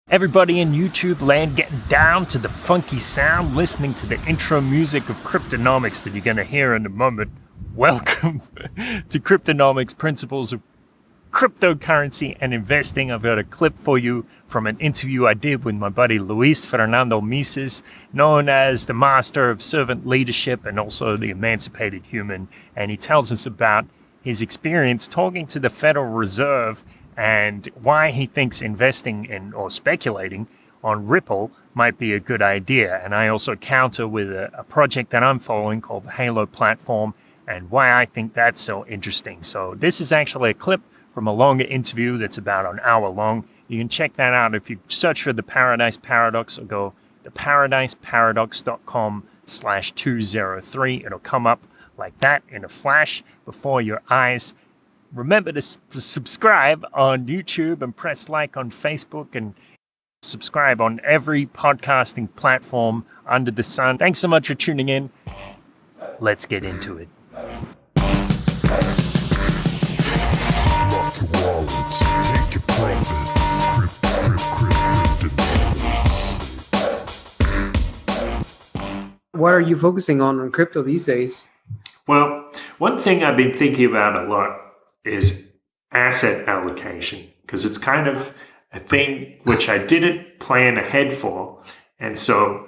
Everybody in YouTube land getting down to the funky sound, listening to the intro music of Cryptonomics that you're going to hear in a moment. Welcome to Cryptonomics, Principles of Cryptocurrency and Investing. I've got a clip for you from an interview I did with my buddy Luis Fernando Mises, known as the master of servant leadership and also the emancipated human. And he tells us about his experience talking to the Federal Reserve and why he thinks investing in or speculating on Ripple might be a good idea. And I also counter with a project that I'm following called the Halo Platform and why I think that's so interesting. So this is actually a clip from a longer interview that's about an hour long. You can check that out if you search for the Paradise Paradox or go to paradiseparadox.com/203. It'll come up like that in a flash before your eyes. Remember to subscribe on YouTube and press like on Facebook and subscribe on every podcasting platform under the sun. Thanks so much for tuning in. Let's get into it. What are you focusing on crypto these days? Well, one thing I've been thinking about a lot is asset allocation, because it's kind of a thing which I didn't plan ahead for. And so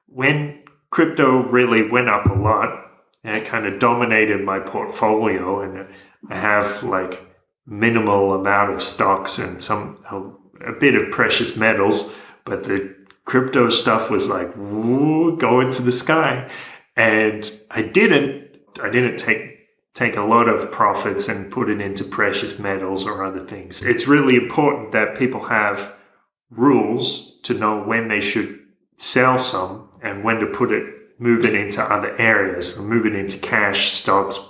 when crypto really went up a lot, it kind of dominated my portfolio, and I have like minimal amount of stocks and a bit of precious metals, but the crypto stuff was like going to the sky. And I didn't take a lot of profits and put it into precious metals or other things. It's really important that people have rules to know when they should sell some and when to move it into other areas, and move it into cash, stocks,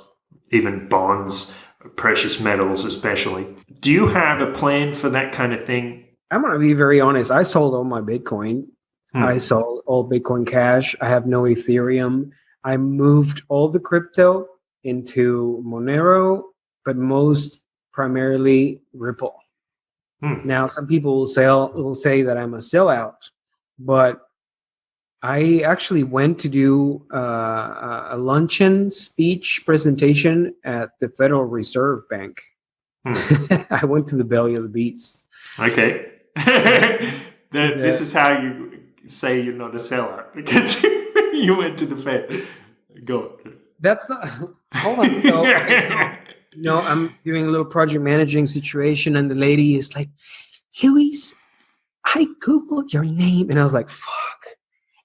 even bonds, precious metals especially. Do you have a plan for that kind of thing? I'm going to be very honest. I sold all my Bitcoin. I sold all Bitcoin Cash. I have no Ethereum. I moved all the crypto into Monero, but most primarily Ripple. Now, some people will say that I'm a sellout, but I actually went to do a luncheon speech presentation at the Federal Reserve Bank. I went to the belly of the beast. Okay. This is how you say you're not a sellout, because you went to the Fed. Go. That's not. Hold on. So I'm doing a little project managing situation, and the lady is like, "Luis, I googled your name," and I was like, "Fuck!"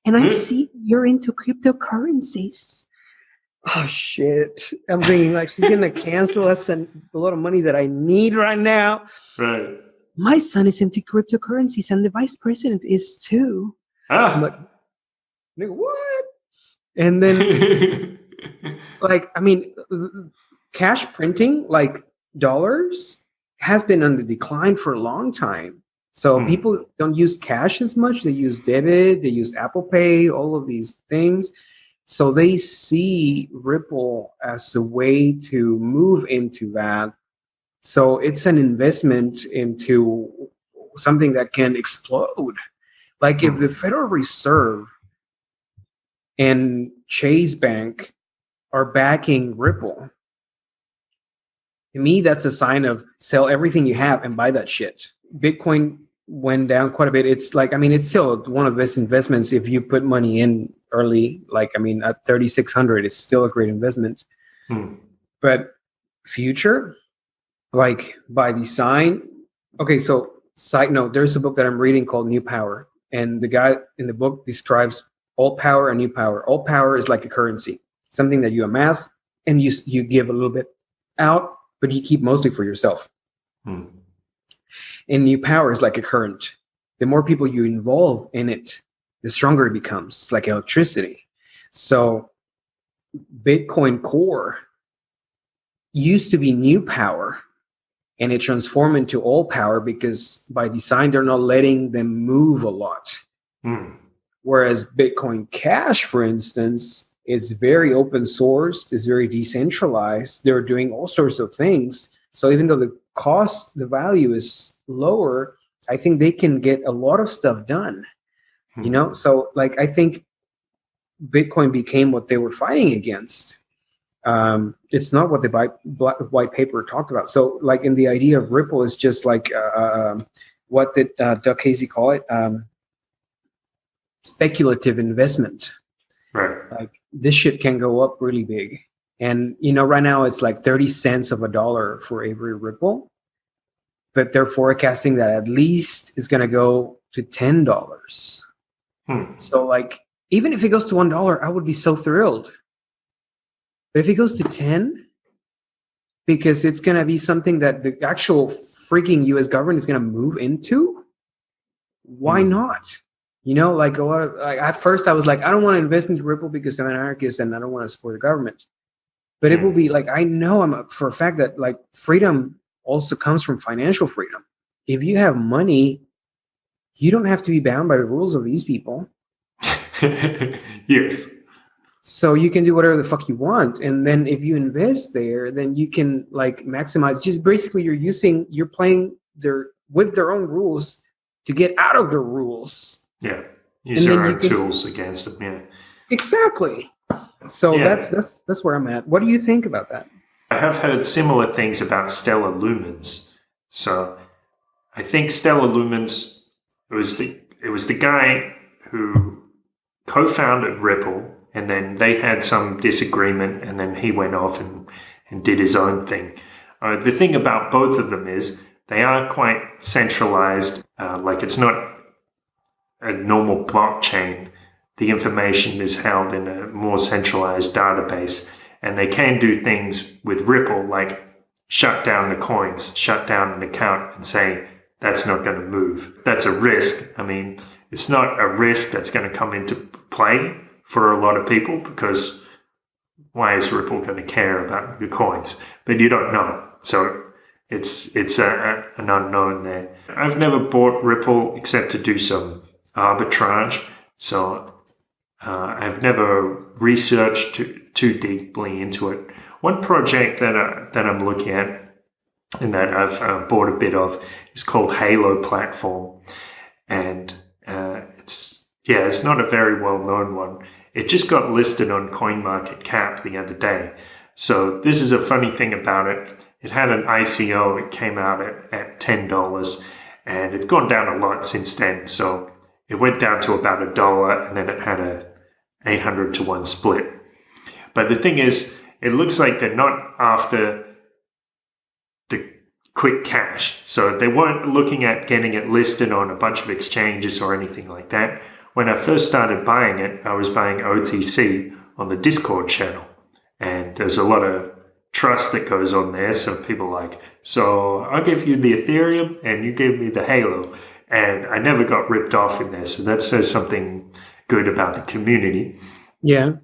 And I see you're into cryptocurrencies. Oh shit! I'm thinking like she's gonna cancel. That's a lot of money that I need right now. Right. My son is into cryptocurrencies, and the vice president is too. I'm like, nigga, what? And then. Like, I mean, cash printing, like dollars, has been on the decline for a long time. So people don't use cash as much. They use debit, they use Apple Pay, all of these things. So they see Ripple as a way to move into that. So it's an investment into something that can explode. Like if the Federal Reserve and Chase Bank are backing Ripple, to me, that's a sign of sell everything you have and buy that shit. Bitcoin went down quite a bit. It's like, I mean, it's still one of the best investments if you put money in early. Like, I mean, at 3,600, it's still a great investment. But future, like by design. Okay, so side note, there's a book that I'm reading called New Power. And the guy in the book describes all power and new power. All power is like a currency. Something that you amass and you give a little bit out, but you keep mostly for yourself. And new power is like a current. The more people you involve in it, the stronger it becomes. It's like electricity. So Bitcoin Core used to be new power, and it transformed into all power because by design, they're not letting them move a lot. Whereas Bitcoin Cash, for instance, it's very open sourced, it's very decentralized. They're doing all sorts of things. So even though the value is lower, I think they can get a lot of stuff done. You know, so like I think Bitcoin became what they were fighting against. It's not what the white paper talked about. So like in the idea of Ripple is just like what did Doug Casey call it? Speculative investment. Right. Like this shit can go up really big. And you know, right now it's like 30 cents of a dollar for every Ripple, but they're forecasting that at least it's going to go to $10. So like, even if it goes to $1, I would be so thrilled. But if it goes to 10, because it's going to be something that the actual freaking US government is going to move into, why not? You know, like a lot of, like at first I was like, I don't want to invest into Ripple because I'm an anarchist and I don't want to support the government. But it will be like, I know for a fact that like freedom also comes from financial freedom. If you have money, you don't have to be bound by the rules of these people. Yes. So you can do whatever the fuck you want. And then if you invest there, then you can like maximize. Just basically you're playing with their own rules to get out of their rules. Yeah. Use your own tools against them. Yeah. Exactly. So that's where I'm at. What do you think about that? I have heard similar things about Stella Lumens. So I think Stella Lumens, it was the guy who co-founded Ripple, and then they had some disagreement, and then he went off and did his own thing. The thing about both of them is they are quite centralized. Like it's not a normal blockchain. The information is held in a more centralized database, and they can do things with Ripple, like shut down the coins, shut down an account and say, that's not going to move. That's a risk. I mean, it's not a risk that's going to come into play for a lot of people, because why is Ripple going to care about your coins? But you don't know. So it's an unknown there. I've never bought Ripple except to do some arbitrage. So I've never researched too deeply into it. One project that I'm looking at and that I've bought a bit of is called Halo Platform. And it's not a very well-known one. It just got listed on CoinMarketCap the other day. So this is a funny thing about it. It had an ICO. It came out at $10, and it's gone down a lot since then. So it went down to about $1, and then it had a 800 to 1 split. But the thing is, it looks like they're not after the quick cash. So they weren't looking at getting it listed on a bunch of exchanges or anything like that. When I first started buying it, I was buying OTC on the Discord channel. And there's a lot of trust that goes on there. So people are like, so I'll give you the Ethereum and you give me the Halo. And I never got ripped off in there. So that says something good about the community. Yeah.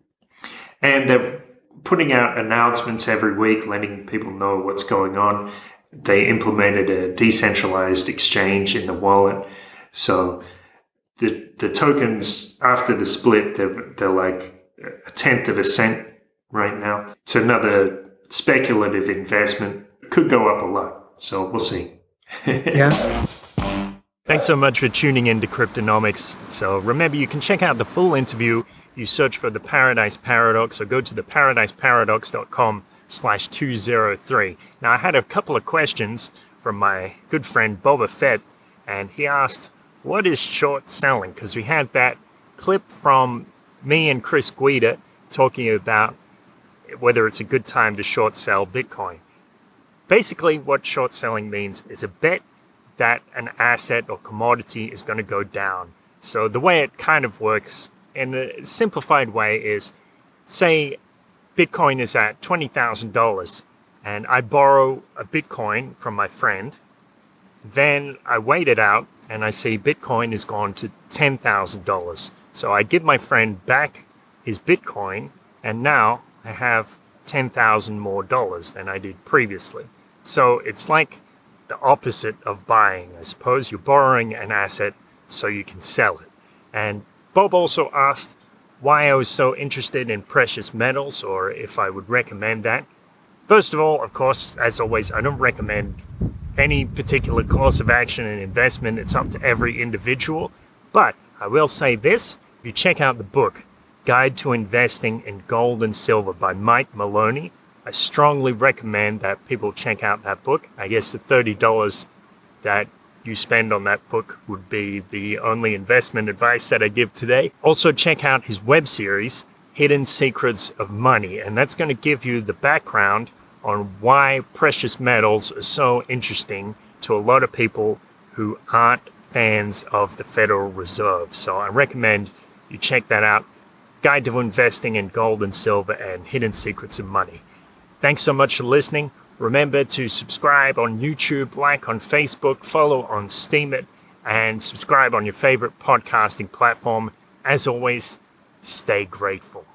And they're putting out announcements every week, letting people know what's going on. They implemented a decentralized exchange in the wallet. So the tokens after the split, they're like 1/10 of a cent right now. It's another speculative investment. It could go up a lot. So we'll see. Yeah. Thanks so much for tuning in to Cryptonomics. So remember, you can check out the full interview. You search for the Paradise Paradox, or go to theparadiseparadox.com/203. Now, I had a couple of questions from my good friend Boba Fett, and he asked, what is short selling? Because we had that clip from me and Chris Guida talking about whether it's a good time to short sell Bitcoin. Basically, what short selling means is a bet that an asset or commodity is going to go down. So the way it kind of works in a simplified way is, say Bitcoin is at $20,000 and I borrow a Bitcoin from my friend. Then I wait it out and I see Bitcoin is gone to $10,000. So I give my friend back his Bitcoin, and now I have $10,000 more than I did previously. So it's like the opposite of buying, I suppose. You're borrowing an asset so you can sell it. And Bob also asked why I was so interested in precious metals, or if I would recommend that. First of all, of course, as always, I don't recommend any particular course of action in investment. It's up to every individual. But I will say this, if you check out the book, Guide to Investing in Gold and Silver by Mike Maloney, I strongly recommend that people check out that book. I guess the $30 that you spend on that book would be the only investment advice that I give today. Also check out his web series, Hidden Secrets of Money, and that's going to give you the background on why precious metals are so interesting to a lot of people who aren't fans of the Federal Reserve. So I recommend you check that out. Guide to Investing in Gold and Silver and Hidden Secrets of Money. Thanks so much for listening. Remember to subscribe on YouTube, like on Facebook, follow on Steemit, and subscribe on your favorite podcasting platform. As always, stay grateful.